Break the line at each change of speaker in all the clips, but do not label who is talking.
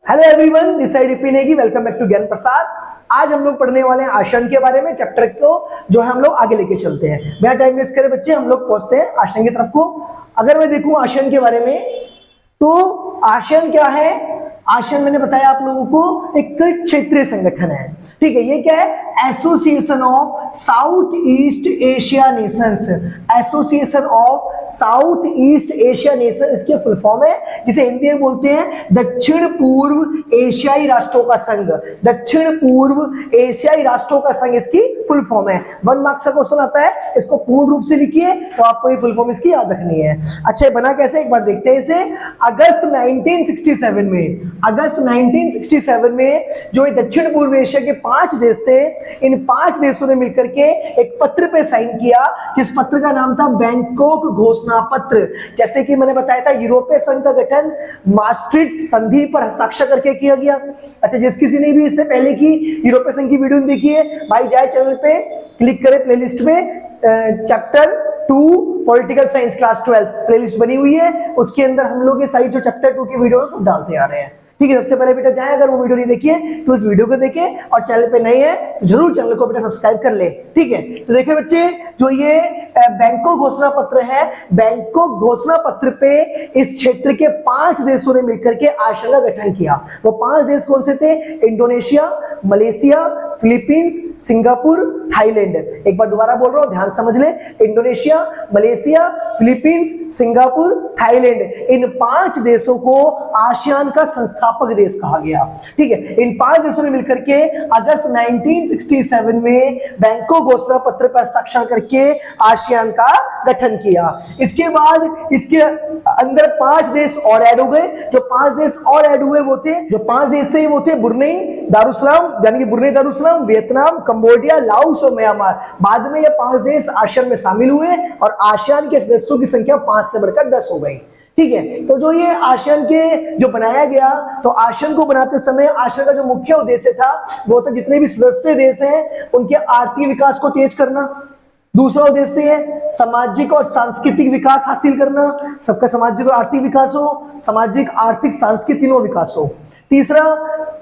Hello everyone, this side Ripi Negi. Welcome back to Gyan Prasad. आज हम लोग पढ़ने वाले हैं आसन के बारे में, चैप्टर को जो है हम लोग आगे लेके चलते हैं। बिना टाइम वेस्ट करे बच्चे हम लोग पहुंचते हैं आसन की तरफ को। अगर मैं देखूं आसन के बारे में तो आसन क्या है? आसन मैंने बताया आप लोगों को एक क्षेत्रीय संगठन है। ठीक है, ये क्या है? Association of south east Asia Nations. Association of south east Asia nation इसके फुल फॉर्म है, जिसे हिंदी में बोलते हैं दक्षिण पूर्व एशियाई राष्ट्रों का संघ। दक्षिण पूर्व एशियाई राष्ट्रों का संघ इसकी फुल फॉर्म है। 1 मार्क्स का क्वेश्चन आता है, इसको पूर्ण रूप से लिखिए तो आपको ये फुल फॉर्म इसकी याद रखनी है। अच्छा, बना कैसे एक बार देखते हैं इसे। अगस्त 1967 में जो दक्षिण पूर्व एशिया के 5 देश थे, इन 5 देशों ने मिलकर के एक पत्र पे साइन किया, जिस पत्र का नाम था बैंकॉक घोषणा पत्र। जैसे कि मैंने बताया था, यूरोपीय संघ का गठन मास्ट्रिक्ट संधि पर हस्ताक्षर करके किया गया। अच्छा, जिस किसी ने भी इससे पहले की यूरोपीय संघ की वीडियो देखी है, भाई जाए चैनल पे क्लिक करे प्लेलिस्ट में, chapter 2 political science class 12 playlist बनी हुई है, उसके अंदर हम लोग ये सारी जो चैप्टर 2 की वीडियो सब डालते आ रहे हैं। ठीक है, सबसे पहले बेटा जाए, अगर वो वीडियो नहीं देखी है तो इस वीडियो को देखें, और चैनल पे नए हैं तो जरूर चैनल को बेटा सब्सक्राइब कर ले। ठीक है, तो देखिए बच्चे, जो ये बैंकॉक घोषणा पत्र है, बैंकॉक घोषणा पत्र पे इस क्षेत्र के 5 देशों ने मिलकर के आसन का गठन किया। वो 5 देश कौन से थे? Indonesia, Malaysia, Philippines, Singapore, Thailand. एक बार दोबारा बोल रहा हूं, ध्यान समझ ले। Indonesia, Malaysia, Philippines, Singapore, Thailand, इन 5 देशों को आसियान का संस्थापक देश कहा गया। ठीक है, इन 5 देशों ने मिलकर के अगस्त 1967 में बैंकॉक घोषणा पत्र पर हस्ताक्षर करके आसियान का गठन किया। इसके बाद इसके अंदर 5 देश और ऐड हो गए। जो 5 देश और ऐड हुए वो थे, जो 5 देश से वो थे बुर्नेई दारुसलाम, यानी कि बुर्नेई दारुसलाम, वियतनाम, कंबोडिया, लाओस और म्यांमार। बाद में ये 5 देश आसियान में शामिल हुए और आसियान के सदस्यों की संख्या 5 से बढ़कर 10 हो गई। ठीक है, तो जो ये आसियान के जो बनाया गया, तो आसियान को बनाते समय आसियान का जो मुख्य उद्देश्य था वो था जितने भी सदस्य देश हैं उनके आर्थिक विकास को तेज करना। दूसरा उद्देश्य है सामाजिक और सांस्कृतिक विकास हासिल करना, सबका सामाजिक और आर्थिक विकास हो, सामाजिक, आर्थिक, सांस्कृतिक तीनों विकास हो। तीसरा,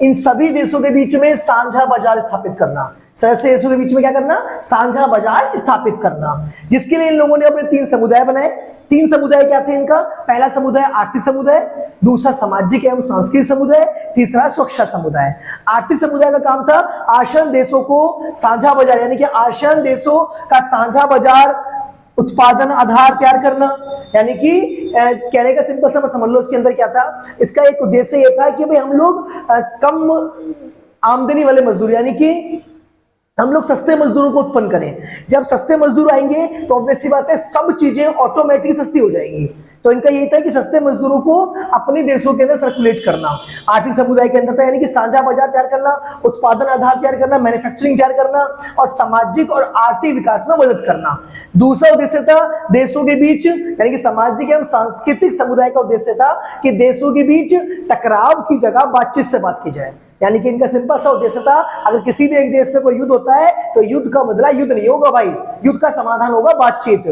इन सभी देशों के बीच में साझा बाजार स्थापित करना। सदस्य देशों के बीच में क्या करना? साझा बाजार स्थापित करना, जिसके लिए इन लोगों ने अपने 3 समुदाय बनाए। 3 समुदाय क्या थे इनका? पहला समुदाय आर्थिक समुदाय, दूसरा सामाजिक एवं सांस्कृतिक समुदाय, तीसरा सुरक्षा समुदाय। आर्थिक समुदाय का काम था आसियान देशों को साझा बाजार, यानी कि आसियान देशों का साझा बाजार उत्पादन आधार तैयार करना। यानी कि कहने का सिंपल सा समझ लो, इसके अंदर क्या था? इसका एक उद्देश्य ये था कि भाई हम लोग कम आमदनी वाले मजदूर, यानी कि हम लोग सस्ते मजदूरों को उत्पन्न करें। जब सस्ते मजदूर आएंगे तो ऑब्वियस सी बात है सब चीजें ऑटोमेटिक सस्ती हो जाएंगी। तो इनका ये था कि सस्ते मजदूरों को अपने देशों के अंदर सर्कुलेट करना। आर्थिक समुदाय के अंदर था, यानी कि साझा बाजार तैयार करना, उत्पादन आधार तैयार करना, मैन्युफैक्चरिंग तैयार करना और सामाजिक और आर्थिक विकास में मदद करना। दूसरा उद्देश्य था देशों के बीच, यानी कि सामाजिक एवं सांस्कृतिक समुदाय का उद्देश्य था कि देशों के बीच टकराव की जगह बातचीत से बात की जाए। यानी कि इनका सिंपल सा उद्देश्य था, अगर किसी भी एक देश में कोई युद्ध होता है तो युद्ध का बदला युद्ध नहीं होगा भाई, युद्ध का समाधान होगा बातचीत।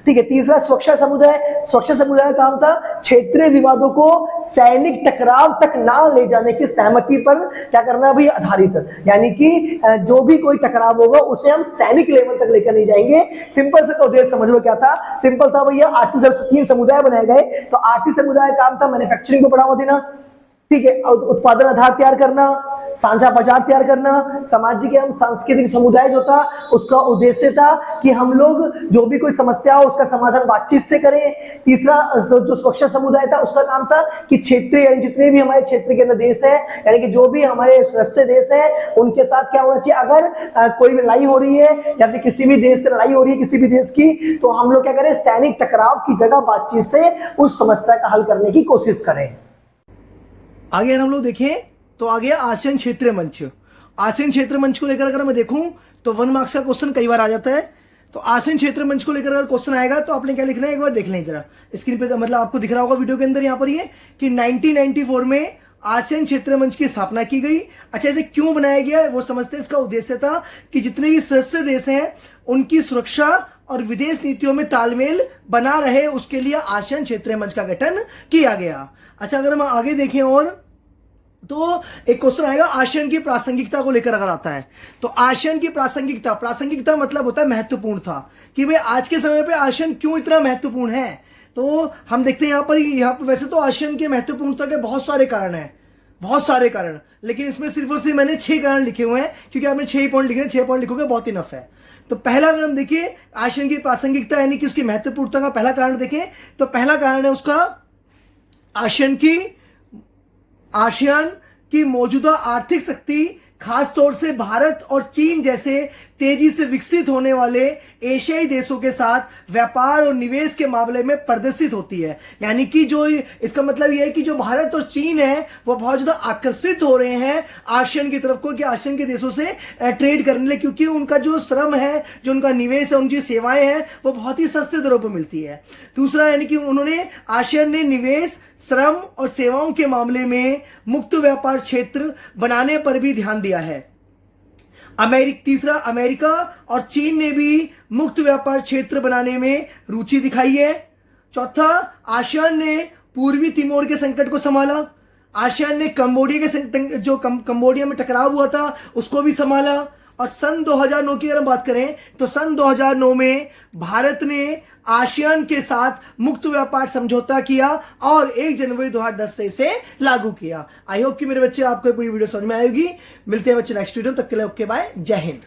ठीक है, तीसरा सुरक्षा समुदाय। सुरक्षा समुदाय का काम था क्षेत्रीय विवादों को सैनिक टकराव तक ना ले जाने की सहमति पर क्या करना भी आधारित, यानी कि जो भी कोई टकराव होगा उसे हम सैनिक लेवल तक लेकर नहीं जाएंगे। सिंपल सा उद्देश्य समझ लो क्या था? सिंपल था भैया, आर्थिक 3 समुदाय बनाए गए। तो आर्थिक समुदाय का काम था मैन्युफैक्चरिंग को बढ़ावा देना, ठीक है, उत्पादन आधार तैयार करना, साझा बाजार तैयार करना। सामाजिक एवं सांस्कृतिक समुदाय जो था उसका उद्देश्य था कि हम लोग जो भी कोई समस्या हो उसका समाधान बातचीत से करें। तीसरा जो सुरक्षा समुदाय था उसका काम था कि क्षेत्रीय, यानी जितने भी हमारे क्षेत्र के अंदर देश है, यानी कि जो भी हमारे सदस्य देश है उनके साथ क्या होना चाहिए, अगर कोई लड़ाई हो रही है या फिर किसी भी देश से लड़ाई हो रही है किसी भी देश की, तो हम लोग क्या करें, सैनिक टकराव की जगह बातचीत से उस समस्या का हल करने की कोशिश करें। आगे हम लोग देखें तो आगे आसियान क्षेत्रीय मंच। आसियान क्षेत्रीय मंच को लेकर अगर मैं देखूं तो 1 मार्क्स का क्वेश्चन कई बार आ जाता है। तो आसियान क्षेत्रीय मंच को लेकर अगर क्वेश्चन आएगा तो आपने क्या लिखना है, एक बार देख लें जरा स्क्रीन पे, मतलब आपको दिख रहा होगा वीडियो के अंदर यहाँ पर ये कि 1994 में आसियान क्षेत्रीय मंच की स्थापना की गई। अच्छा, इसे क्यों बनाया गया वो समझते हैं। इसका उद्देश्य था कि जितने भी सदस्य देश हैं उनकी सुरक्षा और विदेश नीतियों में तालमेल बना रहे, उसके लिए आसियान क्षेत्रीय मंच का गठन किया गया। अच्छा, अगर हम आगे देखें और तो एक क्वेश्चन आएगा आसियान की प्रासंगिकता को लेकर अगर आता है तो आसियान की प्रासंगिकता मतलब होता है महत्वपूर्ण था कि भाई आज के समय पे आसियान क्यों इतना महत्वपूर्ण है। तो हम देखते हैं यहाँ पर वैसे तो आसियान के महत्वपूर्णता के बहुत सारे कारण हैं, बहुत सारे कारण, लेकिन इसमें सिर्फ और सिर्फ मैंने 6 कारण लिखे हुए हैं क्योंकि आपने 6 ही पॉइंट लिखे हैं, 6 पॉइंट लिखोगे बहुत इनफ है। तो पहला अगर हम देखें आसियान की प्रासंगिकता यानी कि उसकी महत्वपूर्णता का पहला कारण देखें तो पहला कारण है उसका आसियान की मौजूदा आर्थिक शक्ति, खास तौर से भारत और चीन जैसे तेजी से विकसित होने वाले एशियाई देशों के साथ व्यापार और निवेश के मामले में प्रदर्शित होती है। यानी कि जो इसका मतलब यह है कि जो भारत और चीन है वो बहुत ज्यादा आकर्षित हो रहे हैं आसियान की तरफ को कि आसियान के देशों से ट्रेड करने लिए, क्योंकि उनका जो श्रम है, जो उनका निवेश है, उनकी सेवाएं हैं वो बहुत ही सस्ते दरों पर मिलती है। दूसरा यानी कि आसियान ने निवेश, श्रम और सेवाओं के मामले में मुक्त व्यापार क्षेत्र बनाने पर भी ध्यान दिया है। तीसरा, अमेरिका और चीन ने भी मुक्त व्यापार क्षेत्र बनाने में रुचि दिखाई है। चौथा, आसियान ने पूर्वी तिमोर के संकट को संभाला। आसियान ने कंबोडिया में टकराव हुआ था उसको भी संभाला। और सन 2009 की अगर हम बात करें तो सन 2009 में भारत ने आसियान के साथ मुक्त व्यापार समझौता किया और 1 जनवरी 2010 से इसे लागू किया। आई होप कि मेरे बच्चे आपको पूरी वीडियो समझ में आएगी। मिलते हैं बच्चे नेक्स्ट वीडियो, तब के लिए ओके बाय, जय हिंद।